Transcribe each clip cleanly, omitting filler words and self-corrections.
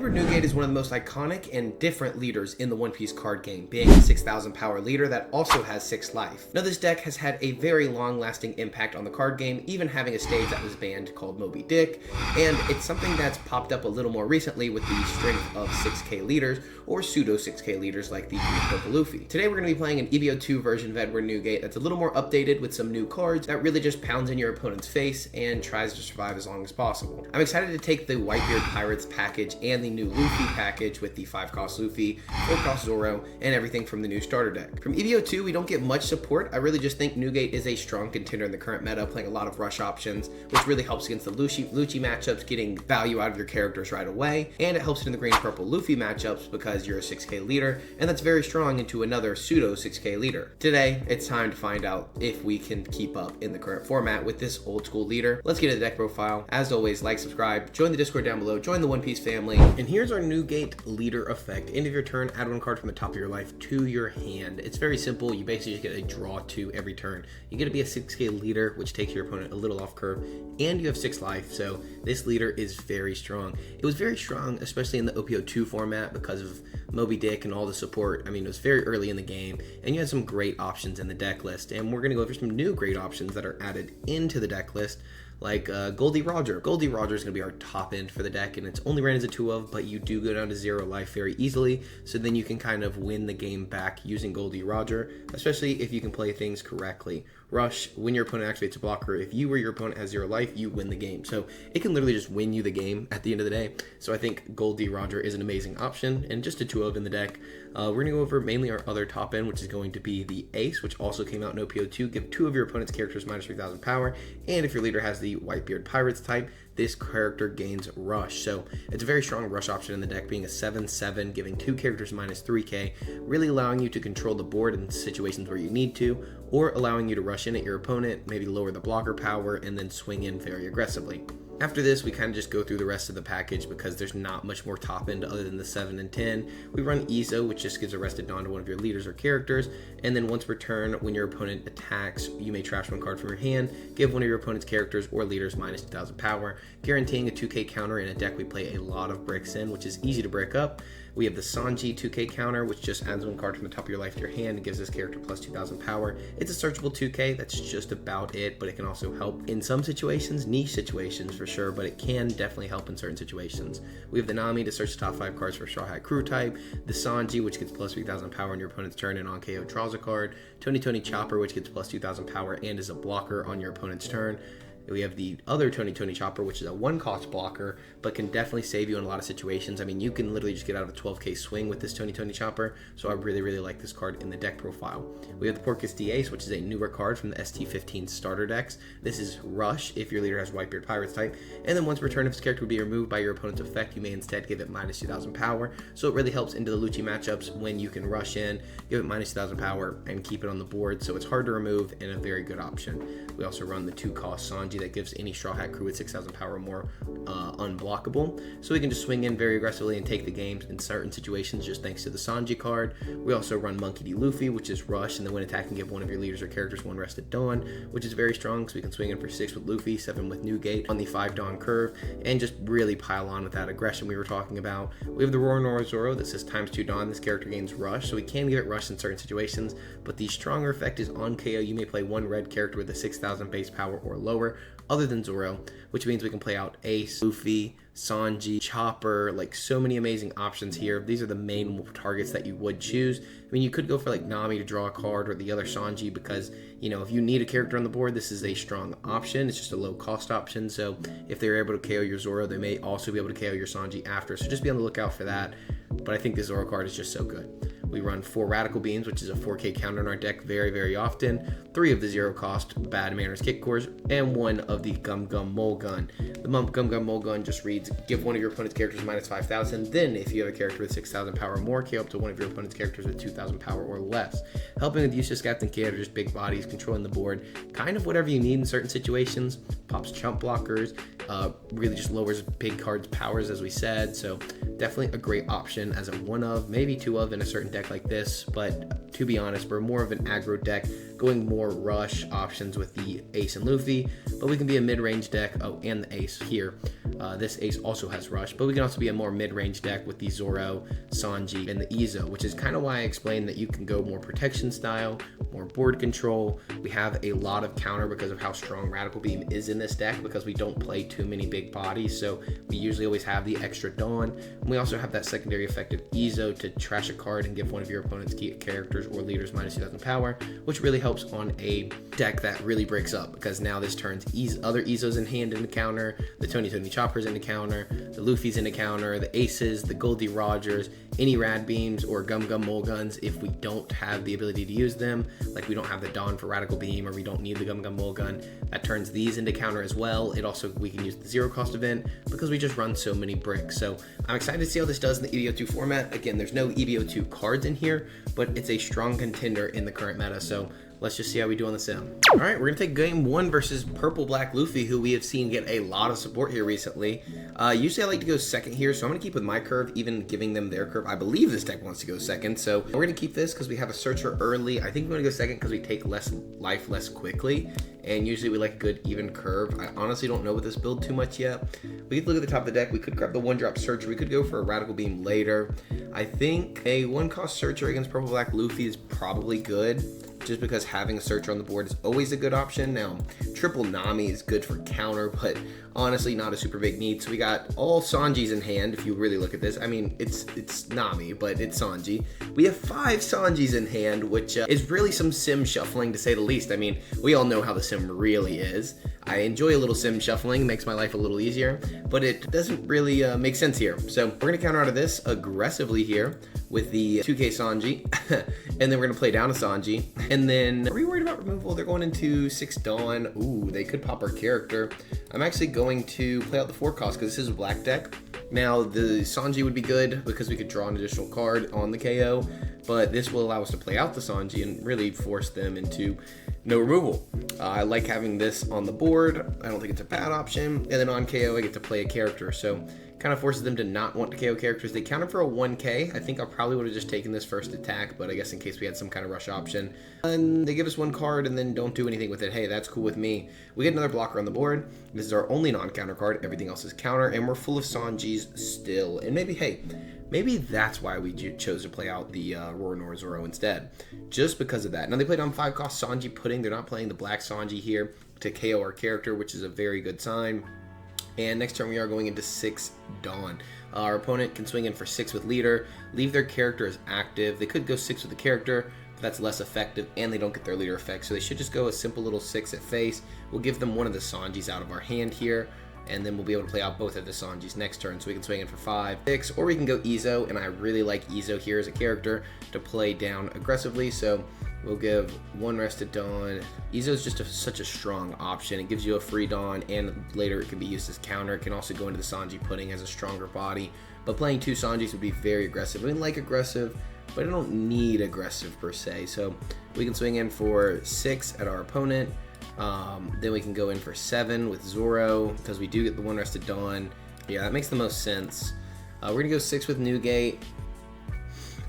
Edward Newgate is one of the most iconic and different leaders in the One Piece card game, being a 6,000 power leader that also has 6 life. Now this deck has had a very long lasting impact on the card game, even having a stage that was banned called Moby Dick, and it's something that's popped up a little more recently with the strength of 6k leaders, or pseudo 6k leaders like the Purple Luffy. Today we're going to be playing an EB02 version of Edward Newgate that's a little more updated with some new cards that really just pounds in your opponent's face and tries to survive as long as possible. I'm excited to take the Whitebeard Pirates package and the new Luffy package with the 5-cost Luffy, 4-cost Zoro, and everything from the new starter deck. From EB02, we don't get much support. I really just think Newgate is a strong contender in the current meta, playing a lot of rush options, which really helps against the Lucci matchups, getting value out of your characters right away, and it helps in the green-purple Luffy matchups because you're a 6k leader, and that's very strong into another pseudo 6k leader. Today, it's time to find out if we can keep up in the current format with this old-school leader. Let's get to the deck profile. As always, like, subscribe, join the Discord down below, join the One Piece family, and here's our Newgate leader effect. End of your turn, add 1 card from the top of your life to your hand. It's very simple. You basically just get a draw 2 every turn. You get to be a 6k leader, which takes your opponent a little off curve, and you have 6 life, so this leader is very strong. It was very strong, especially in the OPO2 format because of Moby Dick and all the support. I mean, it was very early in the game, and you had some great options in the deck list, and we're going to go over some new great options that are added into the deck list, like Goldie Roger. Goldie Roger is going to be our top end for the deck, and it's only ran as a 2 of, but you do go down to 0 life very easily, so then you can kind of win the game back using Goldie Roger, especially if you can play things correctly. Rush, when your opponent activates a blocker, if you or your opponent has 0 life, you win the game. So it can literally just win you the game at the end of the day. So I think Goldie Roger is an amazing option, and just a 2 of in the deck. We're going to go over mainly our other top end, which is going to be the Ace, which also came out in OPO2. Give 2 of your opponent's characters minus 3,000 power, and if your leader has the Whitebeard Pirates type, this character gains Rush. So it's a very strong Rush option in the deck, being a 7/7, giving 2 characters minus 3k, really allowing you to control the board in situations where you need to, or allowing you to rush in at your opponent, maybe lower the blocker power, and then swing in very aggressively. After this, we kind of just go through the rest of the package because there's not much more top end other than the 7 and 10. We run EZO, which just gives a rested Dawn to one of your leaders or characters, and then once per turn, when your opponent attacks, you may trash 1 card from your hand, give one of your opponent's characters or leaders minus 2,000 power, guaranteeing a 2k counter in a deck we play a lot of bricks in, which is easy to break up. We have the Sanji 2k counter, which just adds 1 card from the top of your life to your hand and gives this character plus 2,000 power. It's a searchable 2k, that's just about it, but it can also help in some situations, niche situations for sure, but it can definitely help in certain situations. We have the Nami to search the top 5 cards for Straw Hat Crew type, the Sanji, which gets plus 3,000 power on your opponent's turn and on KO draws a card, Tony Chopper, which gets plus 2,000 power and is a blocker on your opponent's turn. We have the other Tony Chopper, which is a 1-cost blocker, but can definitely save you in a lot of situations. I mean, you can literally just get out of a 12k swing with this Tony Chopper, so I really like this card in the deck profile. We have the Porcus D Ace, which is a newer card from the ST15 starter decks. This is Rush if your leader has Whitebeard Pirates type, and then once per turn, if this character would be removed by your opponent's effect, you may instead give it minus 2,000 power, so it really helps into the Lucci matchups when you can rush in, give it minus 2,000 power, and keep it on the board, so it's hard to remove and a very good option. We also run the 2-cost Sanji that gives any Straw Hat Crew with 6,000 power or more unblockable, so we can just swing in very aggressively and take the games in certain situations just thanks to the Sanji card. We also run Monkey D. Luffy, which is Rush, and then when attacking, give one of your leaders or characters 1 rested Dawn, which is very strong, so we can swing in for 6 with Luffy, 7 with Newgate on the 5 Dawn curve, and just really pile on with that aggression we were talking about. We have the Roar Zoro that says ×2 Dawn. This character gains Rush, so we can give it Rush in certain situations, but the stronger effect is on KO. You may play 1 red character with a 6,000 base power or lower, other than Zoro, which means we can play out Ace, Luffy, Sanji, Chopper, like so many amazing options here. These are the main targets that you would choose. I mean, you could go for like Nami to draw a card or the other Sanji because, you know, if you need a character on the board, this is a strong option. It's just a low cost option. So if they're able to KO your Zoro, they may also be able to KO your Sanji after. So just be on the lookout for that. But I think the Zoro card is just so good. We run 4 Radical Beams, which is a 4k counter in our deck very often, 3 of the 0-cost Bad Manners Kick Cores, and 1 of the Gum Gum Mole Gun. The Gum Gum Mole Gun just reads, give one of your opponent's characters minus 5,000, then if you have a character with 6,000 power or more, KO up to one of your opponent's characters with 2,000 power or less. Helping with useless Captain characters, big bodies, controlling the board, kind of whatever you need in certain situations. Pops chump blockers, really just lowers big cards' powers as we said, so definitely a great option as a 1 of, maybe 2 of in a certain deck deck like this, but to be honest, we're more of an aggro deck, going more rush options with the Ace and Luffy, but we can be a mid-range deck. Oh, and the Ace here. This Ace also has rush, but we can also be a more mid-range deck with the Zoro, Sanji, and the Izo, which is kind of why I explained that you can go more protection style, more board control. We have a lot of counter because of how strong Radical Beam is in this deck, because we don't play too many big bodies, so we usually always have the extra Dawn. And we also have that secondary effect of Izo to trash a card and give one of your opponent's key characters or leaders minus 2,000 power, which really helps on a deck that really breaks up, because now this turns other Izos in hand into counter, the Tony Choppers into counter, the Luffy's into counter, the Aces, the Goldie Rogers, any Rad Beams or Gum Gum Mole Guns if we don't have the ability to use them, like we don't have the Dawn for Radical Beam or we don't need the Gum Gum Mole Gun, that turns these into counter as well. It also, we can use the zero cost event because we just run so many bricks. So I'm excited to see how this does in the EB02 format. Again, there's no EB02 cards in here, but it's a strong contender in the current meta. So let's just see how we do on the sim. All right, we're gonna take game one versus Purple Black Luffy, who we have seen get a lot of support here recently. Usually I like to go second here, so I'm gonna keep with my curve, even giving them their curve. I believe this deck wants to go second, so we're gonna keep this because we have a searcher early. I think we're gonna go second because we take less life less quickly, and usually we like a good even curve. I honestly don't know with this build too much yet. We could look at the top of the deck. We could grab the 1-drop searcher. We could go for a Radical Beam later. I think a 1-cost searcher against Purple Black Luffy is probably good, just because having a searcher on the board is always a good option. Now, triple Nami is good for counter, but honestly not a super big need. So we got all Sanjis in hand, if you really look at this. I mean, it's Nami, but it's Sanji. We have 5 Sanjis in hand, which is really some sim shuffling to say the least. I mean, we all know how the sim really is. I enjoy a little sim shuffling, makes my life a little easier, but it doesn't really make sense here. So we're gonna counter out of this aggressively here with the 2K Sanji, and then we're gonna play down a Sanji. And then, are we worried about removal? They're going into 6 Dawn. Ooh, they could pop our character. I'm actually going to play out the 4 cost because this is a black deck. Now, the Sanji would be good because we could draw an additional card on the KO, but this will allow us to play out the Sanji and really force them into no removal. I like having this on the board. I don't think it's a bad option. And then on KO, I get to play a character. So kind of forces them to not want to KO characters. They counter for a 1K. I think I probably would have just taken this first attack, but I guess in case we had some kind of rush option. And they give us 1 card and then don't do anything with it. Hey, that's cool with me. We get another blocker on the board. This is our only non-counter card. Everything else is counter, and we're full of Sanjis still. And maybe, hey, maybe that's why we chose to play out the Roronoa Zoro instead, just because of that. Now they played on 5 cost Sanji Pudding. They're not playing the black Sanji here to KO our character, which is a very good sign. And next turn we are going into 6 Dawn. Our opponent can swing in for 6 with leader, leave their character as active. They could go 6 with the character, but that's less effective, and they don't get their leader effect. So they should just go a simple little 6 at face. We'll give them one of the Sanjis out of our hand here, and then we'll be able to play out both of the Sanjis next turn. So we can swing in for 5, 6, or we can go Izo, and I really like Izo here as a character to play down aggressively. So we'll give 1 rested Dawn. Izo's just such a strong option. It gives you a free Dawn, and later it can be used as counter. It can also go into the Sanji Pudding as a stronger body. But playing 2 Sanjis would be very aggressive. I mean, like aggressive, but I don't need aggressive per se. So we can swing in for 6 at our opponent. Then we can go in for 7 with Zoro because we do get the 1 rested Dawn. Yeah, that makes the most sense. We're gonna go 6 with Newgate.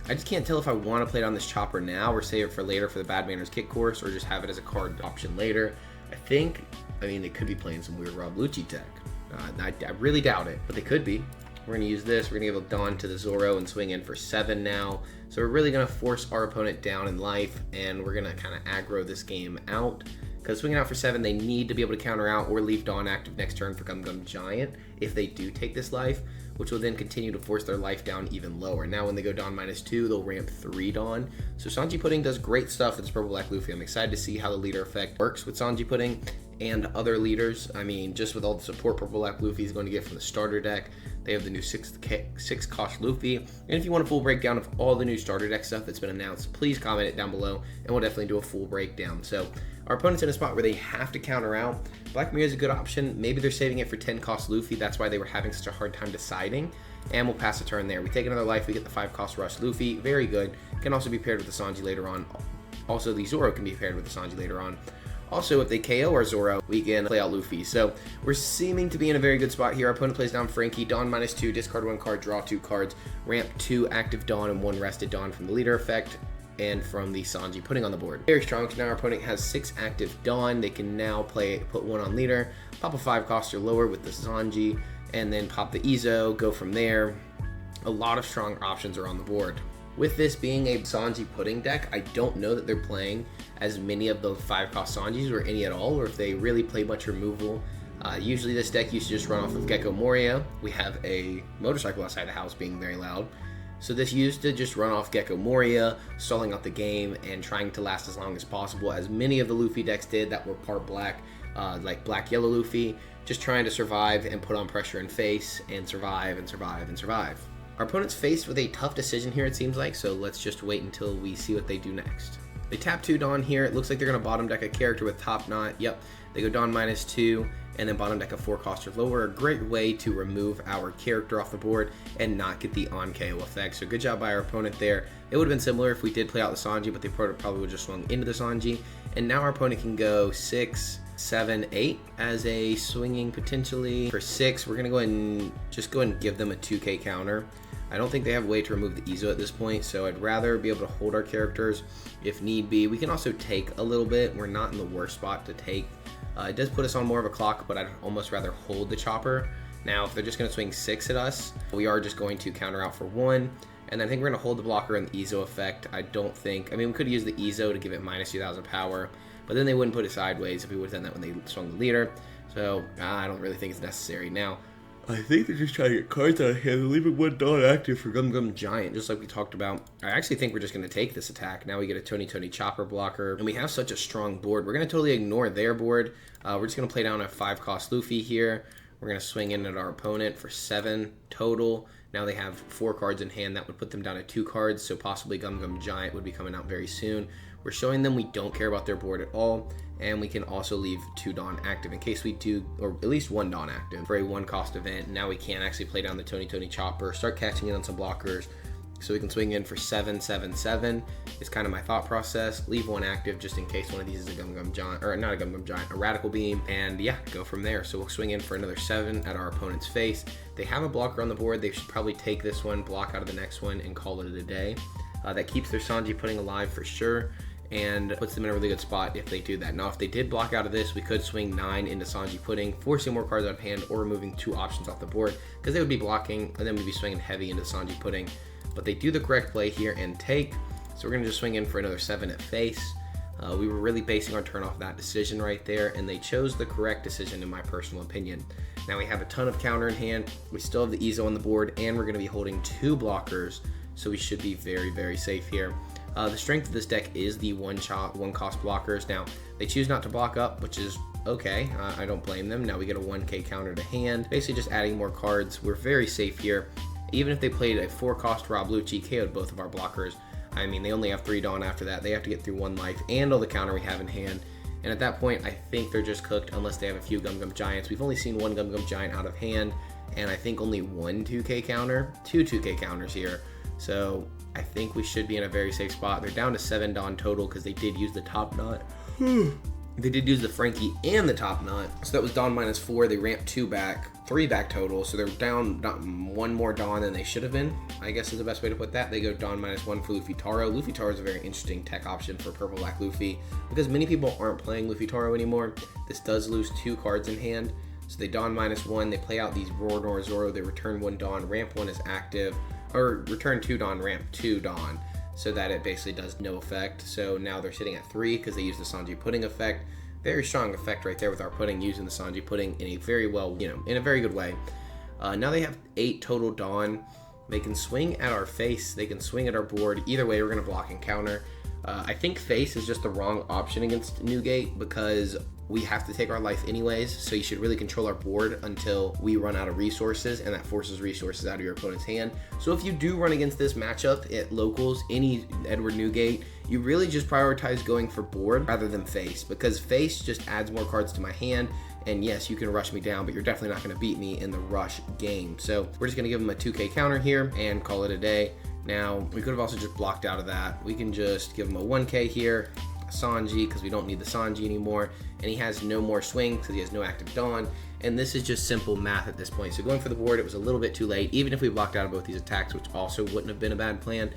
I just can't tell if I want to play it on this chopper now or save it for later for the Bad Manners Kick Course, or just have it as a card option later. I mean, they could be playing some weird Rob Lucci tech. I really doubt it, but they could be. We're going to use this. We're going to give a Dawn to the Zoro and swing in for 7 now. So we're really going to force our opponent down in life, and we're going to kind of aggro this game out. Because swinging out for 7, they need to be able to counter out or leave Dawn active next turn for Gum Gum Giant if they do take this life, which will then continue to force their life down even lower. Now when they go Dawn -2, they'll ramp 3 Dawn. So Sanji Pudding does great stuff with this Purple Black Luffy. I'm excited to see how the leader effect works with Sanji Pudding and other leaders. I mean, just with all the support Purple Black Luffy is going to get from the starter deck. They have the new 6 cost Luffy. And if you want a full breakdown of all the new starter deck stuff that's been announced, please comment it down below and we'll definitely do a full breakdown. So our opponent's in a spot where they have to counter out. Black Mirror is a good option. Maybe they're saving it for 10 cost Luffy. That's why they were having such a hard time deciding. And we'll pass a turn there. We take another life. We get the 5 cost Rush Luffy. Very good. Can also be paired with the Sanji later on. Also, the Zoro can be paired with the Sanji later on. Also, if they KO our Zoro, we can play out Luffy. So we're seeming to be in a very good spot here. Our opponent plays down Frankie, Dawn -2, discard 1 card, draw 2 cards, ramp 2 active Dawn and 1 rested Dawn from the leader effect and from the Sanji putting on the board. Very strong, so now our opponent has 6 active Dawn. They can now put 1 on leader, pop a 5 cost or lower with the Sanji, and then pop the Izo, go from there. A lot of strong options are on the board. With this being a Sanji pudding deck, I don't know that they're playing as many of the 5-cost Sanjis or any at all, or if they really play much removal. Usually this deck used to just run off of Gecko Moria. We have a motorcycle outside the house being very loud. So this used to just run off Gecko Moria, stalling out the game and trying to last as long as possible, as many of the Luffy decks did that were part black, like black-yellow Luffy, just trying to survive and put on pressure and face and survive and survive and survive. Our opponent's faced with a tough decision here, it seems like, so let's just wait until we see what they do next. They tap 2 Dawn here. It looks like they're going to bottom deck a character with Top Knot. Yep, they go Dawn -2 and then bottom deck a 4 cost or lower. A great way to remove our character off the board and not get the on KO effect. So good job by our opponent there. It would have been similar if we did play out the Sanji, but they probably would have just swung into the Sanji. And now our opponent can go 6, 7, 8 as a swinging potentially. For 6, we're going to go ahead and give them a 2k counter. I don't think they have a way to remove the Izo at this point, so I'd rather be able to hold our characters if need be. We can also take a little bit. We're not in the worst spot to take. It does put us on more of a clock, but I'd almost rather hold the chopper. Now, if they're just going to swing 6 at us, we are just going to counter out for 1. And then I think we're going to hold the blocker and the Izo effect. I mean, we could use the Izo to give it -2,000 power, but then they wouldn't put it sideways if we would have done that when they swung the leader. So I don't really think it's necessary. Now, I think they're just trying to get cards out of hand. They're leaving 1 Dawn active for Gum Gum Giant, just like we talked about. I actually think we're just going to take this attack. Now we get a Tony Chopper blocker, and we have such a strong board. We're going to totally ignore their board. We're just going to play down a 5-cost Luffy here. We're going to swing in at our opponent for 7 total. Now they have 4 cards in hand. That would put them down to 2 cards, so possibly Gum Gum Giant would be coming out very soon. We're showing them we don't care about their board at all, and we can also leave 2 Dawn active in case we do, or at least 1 Dawn active for a 1-cost event. Now we can actually play down the Tony Chopper, start catching in on some blockers, so we can swing in for 7, 7, 7. It's kind of my thought process. Leave 1 active just in case one of these is a Gum Gum Giant, or not a Gum Gum Giant, a Radical Beam, and yeah, go from there. So we'll swing in for another 7 at our opponent's face. They have a blocker on the board. They should probably take this one, block out of the next one, and call it a day. That keeps their Sanji pudding alive for sure, and puts them in a really good spot if they do that. Now, if they did block out of this, we could swing 9 into Sanji pudding, forcing more cards out of hand or removing 2 options off the board, because they would be blocking, and then we'd be swinging heavy into Sanji pudding. But they do the correct play here and take, so we're going to just swing in for another 7 at face. We were really basing our turn off that decision right there, and they chose the correct decision in my personal opinion. Now we have a ton of counter in hand, we still have the Izo on the board, and we're going to be holding 2 blockers, so we should be very, very safe here. The strength of this deck is the 1-cost blockers. Now, they choose not to block up, which is okay. I don't blame them. Now we get a 1k counter to hand. Basically just adding more cards. We're very safe here. Even if they played a 4-cost Rob Lucci, KO'd both of our blockers. I mean, they only have 3 Dawn after that. They have to get through 1 life and all the counter we have in hand. And at that point, I think they're just cooked unless they have a few Gum Gum Giants. We've only seen 1 Gum Gum Giant out of hand, and I think only 1 2k counter. 2 2k counters here. So I think we should be in a very safe spot. They're down to 7 Dawn total because they did use the Top Knot. They did use the Frankie and the Top Knot. So that was Dawn -4. They ramped 2 back, 3 back total. So they're down 1 more Dawn than they should have been, I guess is the best way to put that. They go Dawn -1 for Luffy Taro. Luffy Taro is a very interesting tech option for Purple Black Luffy because many people aren't playing Luffy Taro anymore. This does lose 2 cards in hand. So they Dawn -1. They play out these Roar Zoro. They return 1 Dawn. Ramp 1 is active. Or return 2 Dawn, ramp 2 Dawn, so that it basically does no effect. So now they're sitting at 3 because they use the Sanji pudding effect. Very strong effect right there with our pudding, using the Sanji pudding in a very in a very good way. Now they have 8 total Dawn. They can swing at our face. They can swing at our board. Either way, we're going to block and counter. I think face is just the wrong option against Newgate because we have to take our life anyways, so you should really control our board until we run out of resources, and that forces resources out of your opponent's hand. So if you do run against this matchup at locals, any Edward Newgate, you really just prioritize going for board rather than face, because face just adds more cards to my hand, and yes, you can rush me down, but you're definitely not going to beat me in the rush game. So we're just going to give them a 2k counter here and call it a day. Now, we could have also just blocked out of that. We can just give them a 1k here. Sanji because we don't need the Sanji anymore, and he has no more swing because he has no active Dawn, and this is just simple math at this point. So going for the board, it was a little bit too late, even if we blocked out of both these attacks, which also wouldn't have been a bad plan.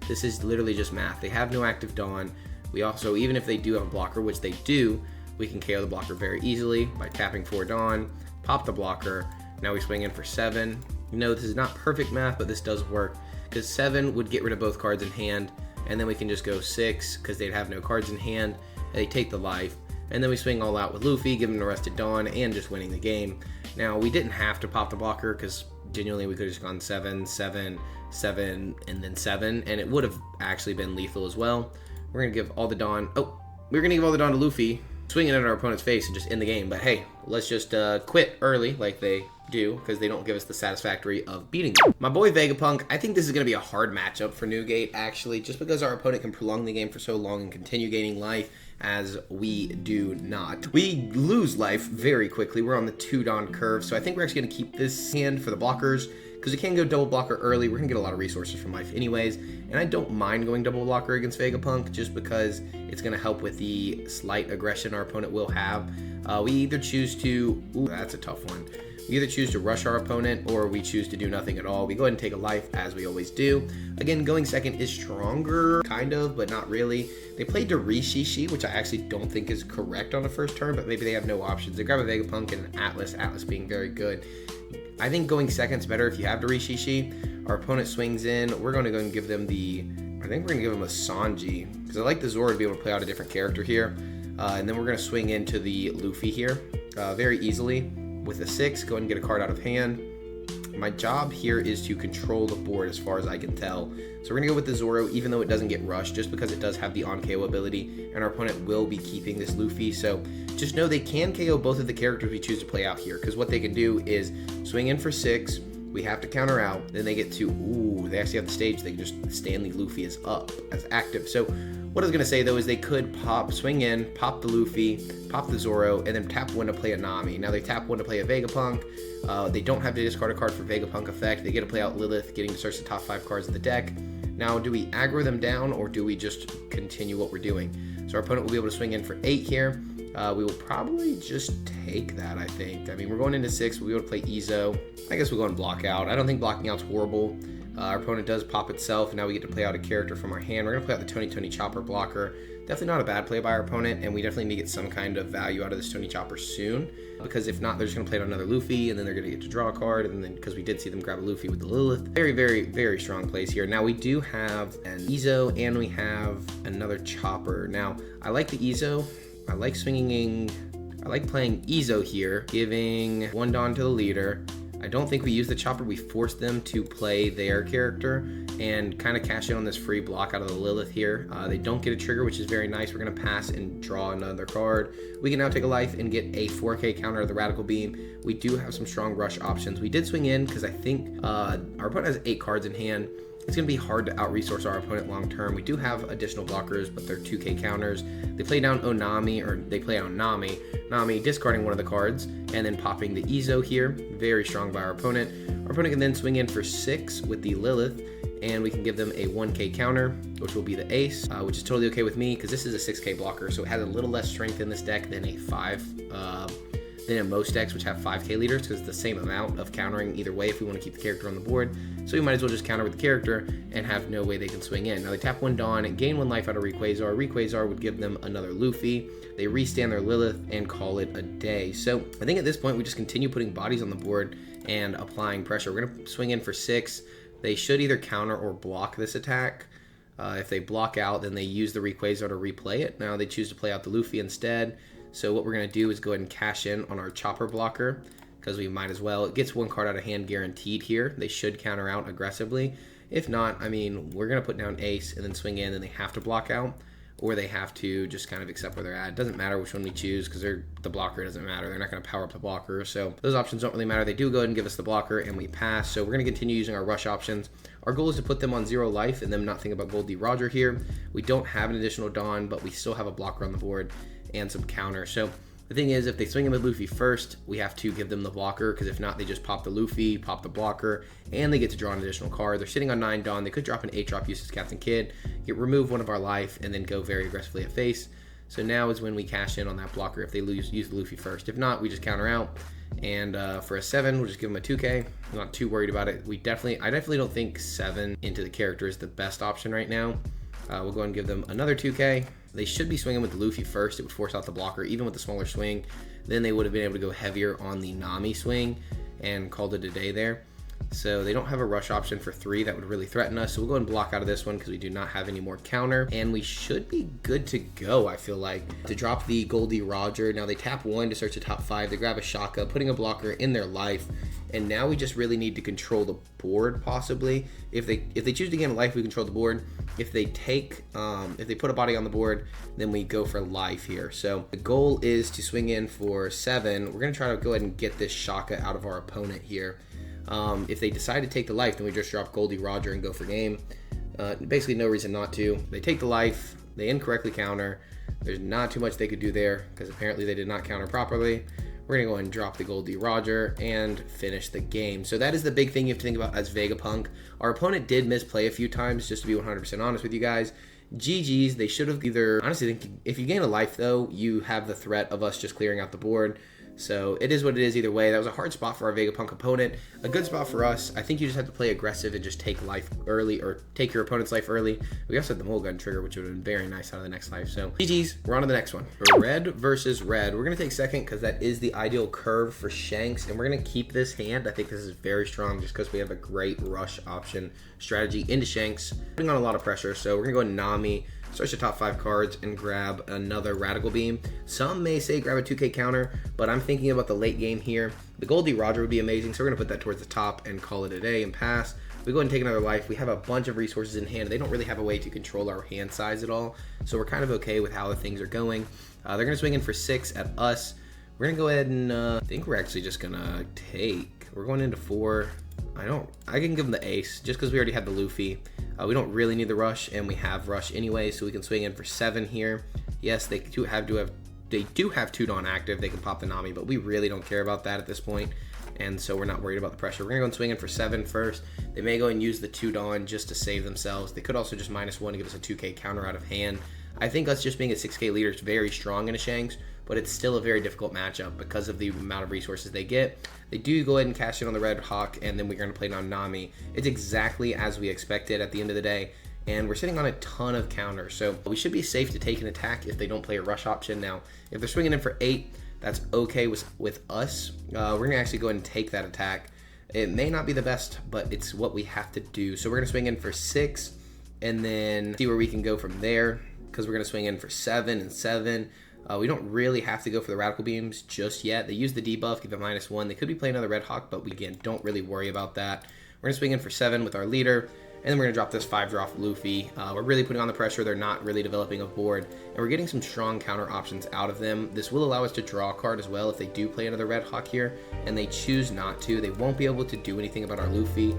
This is literally just math. They have no active Dawn. We also, even if they do have a blocker, which they do, we can KO the blocker very easily by tapping 4 Dawn, pop the blocker. Now we swing in for 7. You know, this is not perfect math, but this does work because 7 would get rid of both cards in hand, and then we can just go 6 because they'd have no cards in hand. They take the life, and then we swing all out with Luffy, give him the rested Dawn, and just winning the game. Now, we didn't have to pop the blocker because genuinely we could have just gone 7, 7, 7, and then 7, and it would have actually been lethal as well. We're going to give all the Dawn. Oh, we're going to give all the Dawn to Luffy, swinging at our opponent's face and just end the game. But hey, let's just quit early like they do because they don't give us the satisfactory of beating them. My boy Vegapunk, I think this is going to be a hard matchup for Newgate, actually, just because our opponent can prolong the game for so long and continue gaining life as we do not. We lose life very quickly. We're on the 2 Dawn curve, so I think we're actually going to keep this hand for the blockers because we can go double blocker early. We're going to get a lot of resources from life anyways, and I don't mind going double blocker against Vegapunk just because it's going to help with the slight aggression our opponent will have. We either choose to... Ooh, that's a tough one. We either choose to rush our opponent or we choose to do nothing at all. We go ahead and take a life as we always do. Again, going second is stronger, kind of, but not really. They played Shishi, which I actually don't think is correct on the first turn, but maybe they have no options. They grab a Vegapunk and an Atlas being very good. I think going second's better if you have Shishi. Our opponent swings in. We're going to go and give them the... I think we're going to give them a Sanji, because I like the Zoro to be able to play out a different character here. And then we're going to swing into the Luffy here very easily. With a 6, go ahead and get a card out of hand. My job here is to control the board as far as I can tell. So we're going to go with the Zoro, even though it doesn't get rushed, just because it does have the on-KO ability, and our opponent will be keeping this Luffy. So just know they can KO both of the characters we choose to play out here, because what they can do is swing in for 6, we have to counter out, then they get to, ooh, they actually have the stage, they can just, Stanley Luffy is up as active. So what I was going to say, though, is they could swing in, pop the Luffy, pop the Zoro, and then tap 1 to play a Nami. Now they tap 1 to play a Vegapunk. They don't have to discard a card for Vegapunk effect. They get to play out Lilith, getting to search the top 5 cards of the deck. Now, do we aggro them down, or do we just continue what we're doing? So our opponent will be able to swing in for 8 here. We will probably just take that, I think. I mean, we're going into 6. We'll be able to play Ezo. I guess we'll go and block out. I don't think blocking out's horrible. Our opponent does pop itself, and now we get to play out a character from our hand. We're going to play out the Tony Chopper blocker. Definitely not a bad play by our opponent, and we definitely need to get some kind of value out of this Tony Chopper soon, because if not, they're just going to play out another Luffy, and then they're going to get to draw a card, and then because we did see them grab a Luffy with the Lilith. Very, very, very strong plays here. Now, we do have an Ezo, and we have another Chopper. Now, I like the Ezo. I like swinging... I like playing Ezo here, giving 1 Dawn to the leader. I don't think we use the Chopper. We force them to play their character and kind of cash in on this free block out of the Lilith here. They don't get a trigger, which is very nice. We're going to pass and draw another card. We can now take a life and get a 4K counter of the Radical Beam. We do have some strong rush options. We did swing in because I think our opponent has 8 cards in hand. It's going to be hard to out-resource our opponent long term. We do have additional blockers, but they're 2K counters. They play down Onami, or they play down Nami. Nami discarding one of the cards, and then popping the Ezo here. Very strong by our opponent. Our opponent can then swing in for 6 with the Lilith, and we can give them a 1K counter, which will be the Ace, which is totally okay with me, because this is a 6K blocker, so it has a little less strength in this deck than a 5, than in most decks which have 5K leaders, because it's the same amount of countering either way if we want to keep the character on the board. So we might as well just counter with the character and have no way they can swing in. Now they tap 1 Dawn and gain 1 life out of Rayquaza. Rayquaza would give them another Luffy. They restand their Lilith and call it a day. So I think at this point we just continue putting bodies on the board and applying pressure. We're going to swing in for 6. They should either counter or block this attack. If they block out, then they use the Rayquaza to replay it. Now they choose to play out the Luffy instead. So what we're going to do is go ahead and cash in on our Chopper blocker, because we might as well. It gets 1 card out of hand guaranteed here. They should counter out aggressively. If not, I mean, we're going to put down Ace and then swing in, and they have to block out, or they have to just kind of accept where they're at. It doesn't matter which one we choose, because the blocker doesn't matter. They're not going to power up the blocker, so those options don't really matter. They do go ahead and give us the blocker, and we pass. So we're going to continue using our rush options. Our goal is to put them on 0 life and them not think about Gold D. Roger here. We don't have an additional Dawn, but we still have a blocker on the board and some counter. So the thing is, if they swing in with Luffy first, we have to give them the blocker, because if not, they just pop the Luffy, pop the blocker, and they get to draw an additional card. They're sitting on 9 Dawn. They could drop an 8-drop, use as Captain Kid, remove 1 of our life, and then go very aggressively at face. So now is when we cash in on that blocker if they use the Luffy first. If not, we just counter out. And for a 7, we'll just give them a 2K. I'm not too worried about it. I definitely don't think 7 into the character is the best option right now. We'll go ahead and give them another 2K. They should be swinging with the Luffy first. It would force out the blocker, even with the smaller swing. Then they would have been able to go heavier on the Nami swing and called it a day there. So they don't have a rush option for 3 that would really threaten us. So we'll go ahead and block out of this one because we do not have any more counter. And we should be good to go, I feel like, to drop the Goldie Roger. Now they tap 1 to search the top 5. They grab a Shaka, putting a blocker in their life. And now we just really need to control the board, possibly. If they choose to gain a life, we control the board. If they put a body on the board, then we go for life here. So the goal is to swing in for 7. We're going to try to go ahead and get this Shaka out of our opponent here. If they decide to take the life, then we just drop Goldie Roger and go for game. Basically no reason not to. They take the life, they incorrectly counter. There's not too much they could do there because apparently they did not counter properly. We're gonna go ahead and drop the Goldie Roger and finish the game. So that is the big thing you have to think about as Vegapunk. Our opponent did misplay a few times, just to be 100% honest with you guys. GG's, they should have either, honestly, if you gain a life though, you have the threat of us just clearing out the board. So it is what it is either way. That was a hard spot for our Vegapunk opponent. A good spot for us. I think you just have to play aggressive and just take life early or take your opponent's life early. We also had the Mulligan trigger, which would have been very nice out of the next life. So GG's, we're on to the next one. Red versus red. We're going to take second because that is the ideal curve for Shanks. And we're going to keep this hand. I think this is very strong just because we have a great rush option strategy into Shanks. Putting on a lot of pressure. So we're going to go Nami. Search the top 5 cards and grab another Radical Beam. Some may say grab a 2K counter, but I'm thinking about the late game here. The Goldie Roger would be amazing, so we're going to put that towards the top and call it a day and pass. We go ahead and take another life. We have a bunch of resources in hand. They don't really have a way to control our hand size at all, so we're kind of okay with how the things are going. They're going to swing in for 6 at us. We're going to go ahead and I think we're actually just going to take. We're going into 4. I can give them the ace just because we already had the Luffy. We don't really need the rush, and we have rush anyway, so we can swing in for 7 here. Yes, they do have 2 Dawn active. They can pop the Nami, but we really don't care about that at this point, and so we're not worried about the pressure. We're gonna go and swing in for 7 first. They may go and use the 2 Dawn just to save themselves. They could also just -1 to give us a 2K counter out of hand. I think us just being a 6K leader is very strong in a Shanks, but it's still a very difficult matchup because of the amount of resources they get. They do go ahead and cash in on the Red Hawk, and then we're going to play on Nami. It's exactly as we expected at the end of the day, and we're sitting on a ton of counters, so we should be safe to take an attack if they don't play a rush option. Now, if they're swinging in for 8, that's okay with us. We're going to actually go ahead and take that attack. It may not be the best, but it's what we have to do. So we're going to swing in for 6, and then see where we can go from there, because we're going to swing in for 7 and 7. We don't really have to go for the Radical Beams just yet. They use the debuff, give it -1. They could be playing another Red Hawk, but we, again, don't really worry about that. We're going to swing in for 7 with our leader, and then we're going to drop this 5-drop Luffy. We're really putting on the pressure. They're not really developing a board, and we're getting some strong counter options out of them. This will allow us to draw a card as well if they do play another Red Hawk here, and they choose not to. They won't be able to do anything about our Luffy.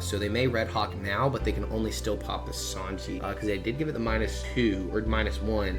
So they may Red Hawk now, but they can only still pop the Sanji because they did give it the -2 or -1.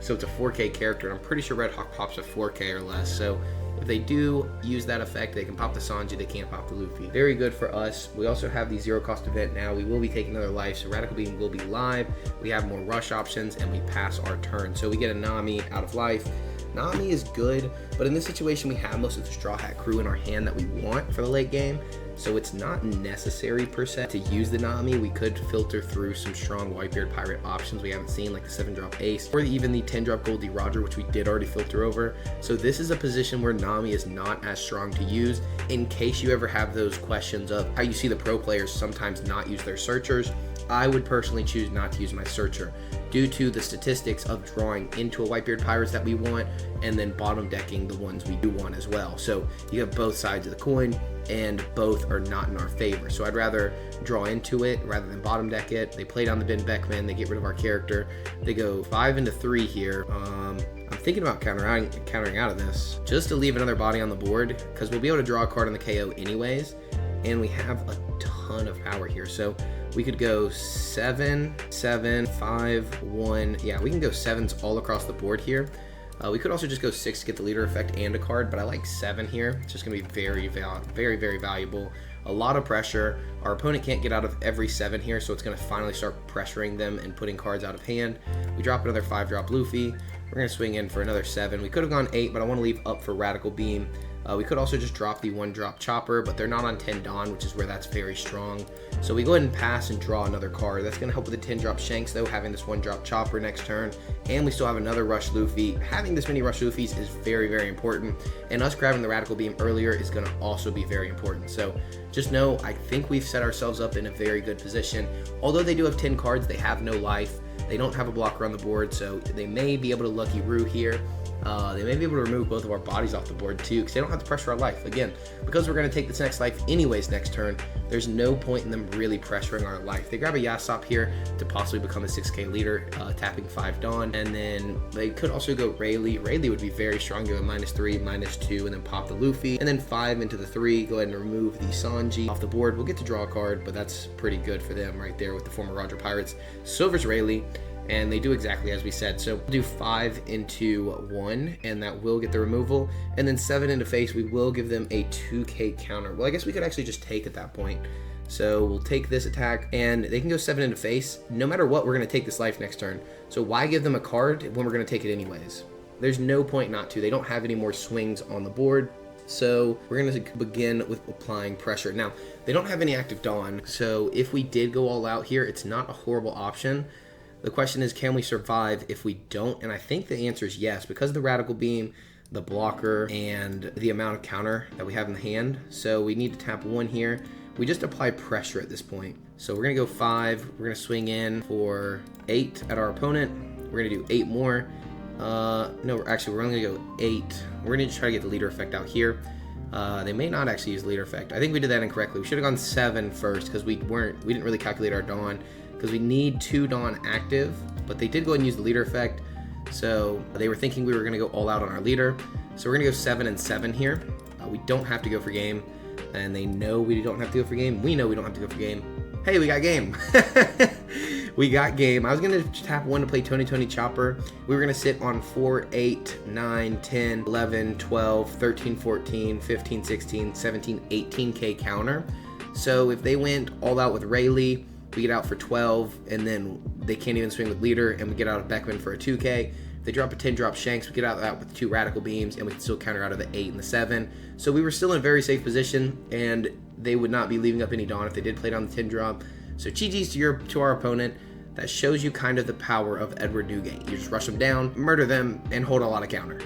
So it's a 4K character, and I'm pretty sure Red Hawk pops a 4K or less. So if they do use that effect, they can pop the Sanji, they can't pop the Luffy. Very good for us. We also have the 0-cost event now. We will be taking another life, so Radical Beam will be live. We have more rush options, and we pass our turn. So we get a Nami out of life. Nami is good, but in this situation, we have most of the Straw Hat crew in our hand that we want for the late game. So it's not necessary per se to use the Nami. We could filter through some strong Whitebeard Pirate options we haven't seen, like the 7-drop Ace, or even the 10-drop Goldie Roger, which we did already filter over. So this is a position where Nami is not as strong to use in case you ever have those questions of how you see the pro players sometimes not use their searchers. I would personally choose not to use my searcher due to the statistics of drawing into a Whitebeard Pirates that we want and then bottom decking the ones we do want as well. So you have both sides of the coin, and both are not in our favor. So I'd rather draw into it rather than bottom deck it. They play down the Ben Beckman, they get rid of our character. They go 5 into 3 here. I'm thinking about countering out of this just to leave another body on the board because we'll be able to draw a card on the KO anyways, and we have a ton of power here. So we could go 7, 7, 5, 1. Yeah, we can go 7s all across the board here. We could also just go 6 to get the leader effect and a card, but I like 7 here. It's just going to be very, very valuable. a lot of pressure. Our opponent can't get out of every 7 here, so it's going to finally start pressuring them and putting cards out of hand. We drop another 5-drop Luffy. We're going to swing in for another 7. We could have gone 8, but I want to leave up for Radical Beam. We could also just drop the 1-drop Chopper, but they're not on 10 Dawn, which is where that's very strong. So we go ahead and pass and draw another card. That's going to help with the 10-drop Shanks, though, having this 1-drop Chopper next turn. And we still have another Rush Luffy. Having this many Rush Luffys is very, very important. And us grabbing the Radical Beam earlier is going to also be very important. So just know, I think we've set ourselves up in a very good position. Although they do have 10 cards, they have no life. They don't have a blocker on the board, so they may be able to Lucky Roo here. They may be able to remove both of our bodies off the board too, because they don't have to pressure our life. Again, because we're going to take this next life anyways next turn, there's no point in them really pressuring our life. They grab a Yasop here to possibly become a 6k leader, tapping 5 Dawn, and then they could also go Rayleigh. Rayleigh would be very strong, go -3, -2, and then pop the Luffy, and then 5 into the 3, go ahead and remove the Sanji off the board. We'll get to draw a card, but that's pretty good for them right there with the former Roger Pirates. Silver's Rayleigh. And they do exactly as we said. So we'll do 5 into 1, and that will get the removal. And then 7 into face, we will give them a 2k counter. Well, I guess we could actually just take at that point. So we'll take this attack, and they can go 7 into face. No matter what, we're going to take this life next turn. So why give them a card when we're going to take it anyways? There's no point not to. They don't have any more swings on the board. So we're going to begin with applying pressure. Now, they don't have any active Dawn. So if we did go all out here, it's not a horrible option. The question is, can we survive if we don't? And I think the answer is yes, because of the Radical Beam, the blocker, and the amount of counter that we have in the hand. So we need to tap 1 here. We just apply pressure at this point. So we're going to go 5. We're going to swing in for 8 at our opponent. We're going to do 8 more. No, actually, we're only going to go 8. We're going to try to get the leader effect out here. They may not actually use the leader effect. I think we did that incorrectly. We should have gone 7 first, because we didn't really calculate our Dawn. Because we need 2 Dawn active, but they did go ahead and use the leader effect. So they were thinking we were going to go all out on our leader. So we're going to go 7 and 7 here. We don't have to go for game, and they know we don't have to go for game. We know we don't have to go for game. Hey, we got game. We got game. I was going to tap 1 to play Tony Chopper. We were going to sit on 4, 8, 9, 10, 11, 12, 13, 14, 15, 16, 17, 18k counter. So if they went all out with Rayleigh, we get out for 12, and then they can't even swing with leader, and we get out of Beckman for a 2k. If they drop a 10-drop Shanks, we get out of that with 2 Radical Beams, and we can still counter out of the 8 and the 7. So we were still in a very safe position, and they would not be leaving up any Dawn if they did play down the 10-drop. So GG's to our opponent. That shows you kind of the power of Edward Newgate. You just rush them down, murder them, and hold a lot of counter.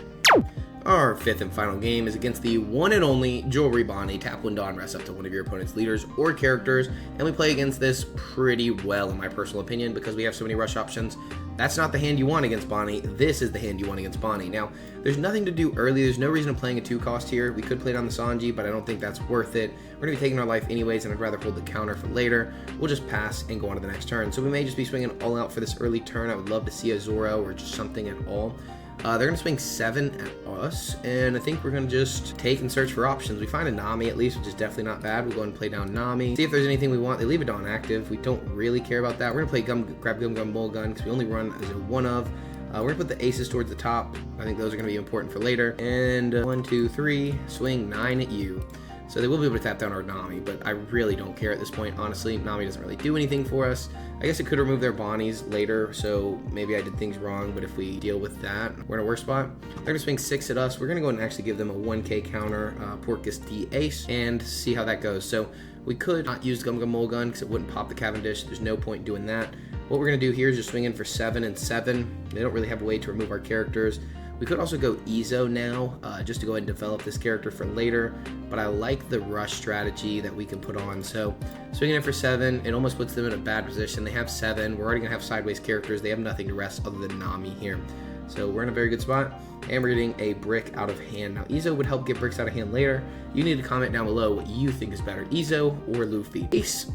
Our 5th and final game is against the one and only Jewelry Bonney. Tap 1 Dawn, rest up to one of your opponent's leaders or characters, and we play against this pretty well, in my personal opinion, because we have so many rush options. That's not the hand you want against Bonney. This is the hand you want against Bonney. Now, there's nothing to do early. There's no reason to playing a 2-cost here. We could play it on the Sanji, but I don't think that's worth it. We're going to be taking our life anyways, and I'd rather hold the counter for later. We'll just pass and go on to the next turn. So we may just be swinging all out for this early turn. I would love to see a Zoro or just something at all. They're going to swing 7 at us, and I think we're going to just take and search for options. We find a Nami at least, which is definitely not bad. We'll go ahead and play down Nami. See if there's anything we want. They leave a Dawn active. We don't really care about that. We're going to play grab Gum Gum Mulligan, because we only run as a 1 of. We're going to put the aces towards the top. I think those are going to be important for later. And 1, 2, 3, swing 9 at you. So they will be able to tap down our Nami, but I really don't care at this point, honestly. Nami doesn't really do anything for us. I guess it could remove their Bonnies later, so maybe I did things wrong, but if we deal with that, we're in a worse spot. They're going to swing 6 at us. We're going to go and actually give them a 1k counter, Porcus D Ace, and see how that goes. So we could not use Gum Gum Mulligan because it wouldn't pop the Cavendish. There's no point in doing that. What we're going to do here is just swing in for 7 and 7. They don't really have a way to remove our characters. We could also go Ezo now, just to go ahead and develop this character for later, but I like the rush strategy that we can put on. So swinging in for 7, it almost puts them in a bad position. They have 7. We're already going to have sideways characters. They have nothing to rest other than Nami here. So we're in a very good spot, and we're getting a brick out of hand. Now, Ezo would help get bricks out of hand later. You need to comment down below what you think is better, Ezo or Luffy. Ace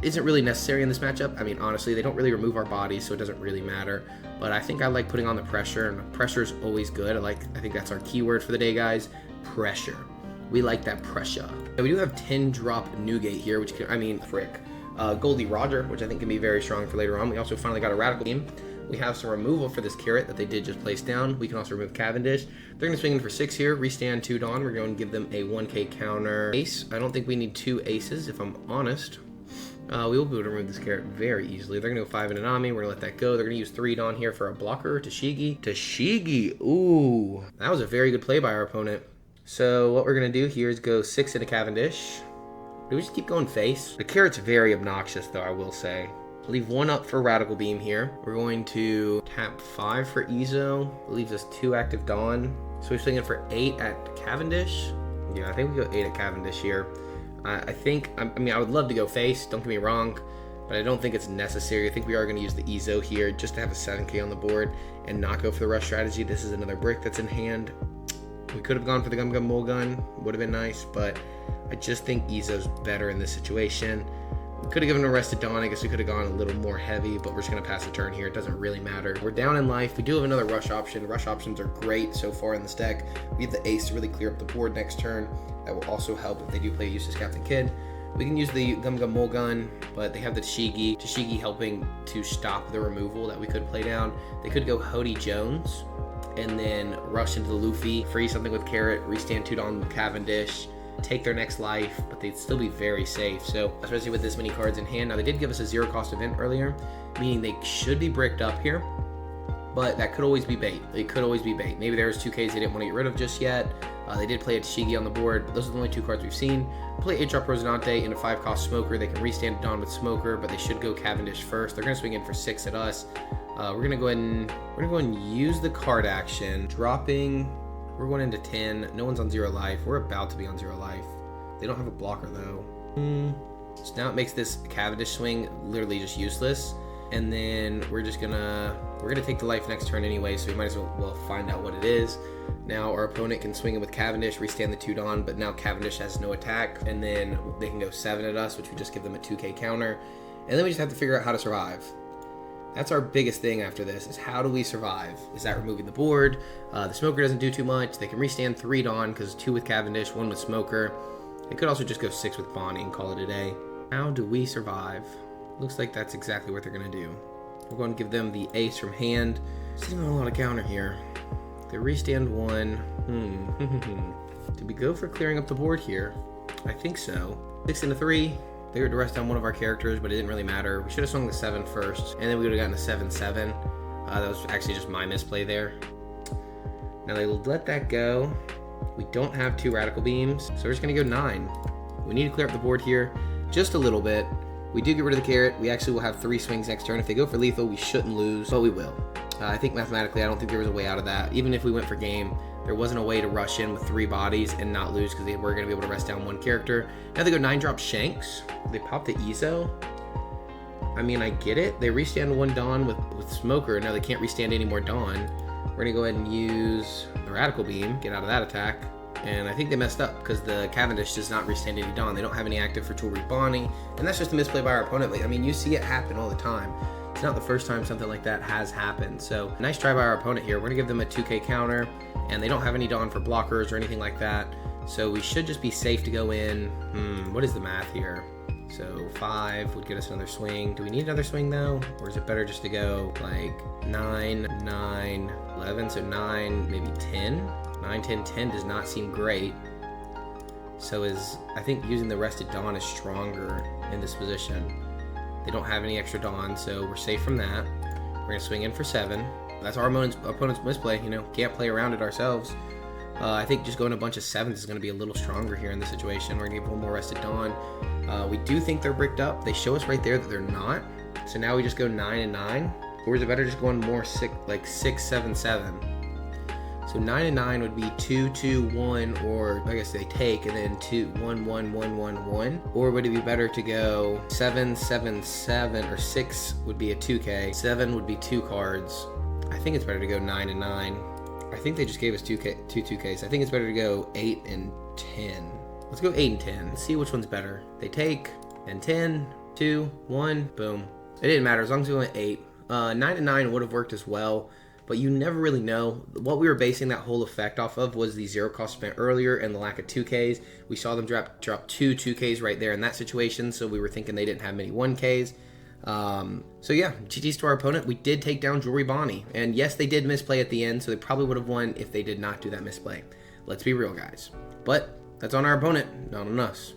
isn't really necessary in this matchup. I mean, honestly, they don't really remove our bodies, so it doesn't really matter. But I think I like putting on the pressure, and pressure is always good. I think that's our keyword for the day, guys. Pressure. We like that pressure. And we do have 10-drop Newgate here, which can, I mean, frick. Goldie Roger, which I think can be very strong for later on. We also finally got a Radical Beam. We have some removal for this carrot that they did just place down. We can also remove Cavendish. They're going to swing in for 6 here, restand 2 Dawn. We're going to give them a 1k counter ace. I don't think we need 2 aces, if I'm honest. We will be able to remove this carrot very easily. They're going to go 5 Inanami. We're going to let that go. They're going to use 3 Dawn here for a blocker. Tashigi. Tashigi. Ooh. That was a very good play by our opponent. So what we're going to do here is go 6 into Cavendish. Do we just keep going face? The carrot's very obnoxious, though, I will say. Leave 1 up for Radical Beam here. We're going to tap 5 for Ezo. It leaves us 2 active Dawn. So we're swinging for 8 at Cavendish. Yeah, I think we go 8 at Cavendish here. I mean, I would love to go face, don't get me wrong, but I don't think it's necessary. I think we are going to use the Ezo here just to have a 7k on the board and not go for the rush strategy. This is another brick that's in hand. We could have gone for the Gum Gum Mole Gun, would have been nice, but I just think Ezo's better in this situation. We could have given a Rested Dawn. I guess we could have gone a little more heavy, but we're just going to pass the turn here. It doesn't really matter. We're down in life. We do have another rush option. Rush options are great so far in this deck. We have the ace to really clear up the board next turn. That will also help if they do play Eustace Captain Kidd. We can use the Gum Gum Mole Gun, but they have the Tashigi. Tashigi helping to stop the removal that we could play down. They could go Hody Jones and then rush into the Luffy, freeze something with Carrot, restand 2 Dawn with Cavendish, take their next life, but they'd still be very safe. So especially with this many cards in hand. Now they did give us a 0 cost event earlier, meaning they should be bricked up here, but that could always be bait. It could always be bait. Maybe there's 2Ks they didn't want to get rid of just yet. They did play a Tashigi on the board, but those are the only 2 cards we've seen. Play 8-drop Rosinante into 5 cost Smoker. They can restand Dawn with Smoker, but they should go Cavendish first. They're going to swing in for 6 at us. We're going to go ahead and use the card action, dropping. We're going into 10. No one's on 0 life. We're about to be on 0 life. They don't have a blocker though. So now it makes this Cavendish swing literally just useless. And then we're gonna take the life next turn anyway, so we might as well find out what it is. Now our opponent can swing in with Cavendish, restand the 2 Dawn, but now Cavendish has no attack, and then they can go 7 at us, which we just give them a 2k counter. And then we just have to figure out how to survive. That's our biggest thing after this, is how do we survive? Is that removing the board? The Smoker doesn't do too much. They can restand 3 Dawn, because 2 with Cavendish, 1 with Smoker. They could also just go 6 with Bonney and call it a day. How do we survive? Looks like that's exactly what they're going to do. We're going to give them the ace from hand. Sitting on a lot of counter here. They restand 1. Did we go for clearing up the board here? I think so. 6 into 3. They were to rest down one of our characters, but it didn't really matter. We should have swung the 7 first, and then we would have gotten a 7-7. That was actually just my misplay there. Now they let that go. We don't have 2 Radical Beams, so we're just going to go 9. We need to clear up the board here just a little bit. We do get rid of the carrot. We actually will have 3 swings next turn. If they go for lethal, we shouldn't lose, but we will. I think mathematically, I don't think there was a way out of that. Even if we went for game, there wasn't a way to rush in with 3 bodies and not lose, because they were going to be able to rest down 1 character. Now they go 9-drop Shanks. They pop the Ezo. I mean, I get it. They restand 1 Dawn with Smoker. Now they can't restand any more Dawn. We're going to go ahead and use the Radical Beam, get out of that attack. And I think they messed up because the Cavendish does not restand any Dawn. They don't have any active for Tool Reap Bonney, and that's just a misplay by our opponent. I mean, you see it happen all the time. It's not the first time something like that has happened. So nice try by our opponent here. We're gonna give them a 2k counter, and they don't have any Dawn for blockers or anything like that. So we should just be safe to go in. What is the math here? So 5 would get us another swing. Do we need another swing though? Or is it better just to go like 9, 9, 11? So 9, maybe 10? 9, 10, 10 does not seem great. So I think using the Rested Dawn is stronger in this position. They don't have any extra Dawn, so we're safe from that. We're going to swing in for 7. That's our opponent's misplay, you know. Can't play around it ourselves. I think just going a bunch of 7s is going to be a little stronger here in this situation. We're going to give 1 more Rested Dawn. We do think they're bricked up. They show us right there that they're not. So now we just go 9 and 9. Or is it better just going more 6, 7, 7? So 9 and 9 would be 2, 2, 1, or I guess they take, and then 2, 1, 1, 1, 1, 1. Or would it be better to go 7, 7, 7, or 6 would be a 2K, 7 would be 2 cards. I think it's better to go 9 and 9. I think they just gave us 2 2Ks. I think it's better to go 8 and 10. Let's go 8 and 10. Let's see which one's better. They take, and 10, 2, 1, boom. It didn't matter as long as we went 8. 9 and 9 would have worked as well. But you never really know. What we were basing that whole effect off of was the 0 cost spent earlier and the lack of 2Ks. We saw them drop 2 2Ks right there in that situation, so we were thinking they didn't have many 1Ks. So yeah, GG's to our opponent. We did take down Jewelry Bonney. And yes, they did misplay at the end, so they probably would have won if they did not do that misplay. Let's be real, guys. But that's on our opponent, not on us.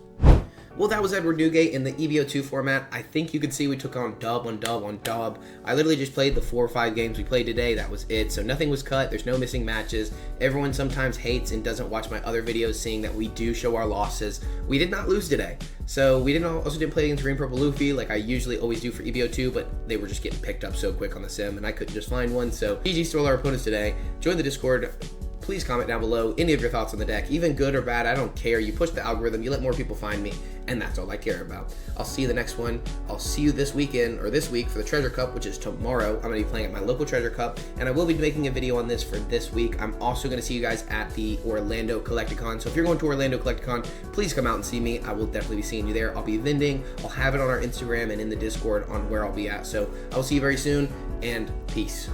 Well, that was Edward Newgate in the EB02 format. I think you could see we took on dub on dub on dub. I literally just played the 4 or 5 games we played today. That was it. So nothing was cut. There's no missing matches. Everyone sometimes hates and doesn't watch my other videos, seeing that we do show our losses. We did not lose today. So we also didn't play against Green Purple Luffy like I usually always do for EB02, but they were just getting picked up so quick on the sim, and I couldn't just find one. So GG's to all our opponents today. Join the Discord. Please comment down below any of your thoughts on the deck, even good or bad. I don't care. You push the algorithm, you let more people find me, and that's all I care about. I'll see you the next one. I'll see you this weekend, or this week, for the Treasure Cup, which is tomorrow. I'm going to be playing at my local Treasure Cup, and I will be making a video on this for this week. I'm also going to see you guys at the Orlando Collecticon. So if you're going to Orlando Collecticon, please come out and see me. I will definitely be seeing you there. I'll be vending. I'll have it on our Instagram and in the Discord on where I'll be at. So I will see you very soon, and peace.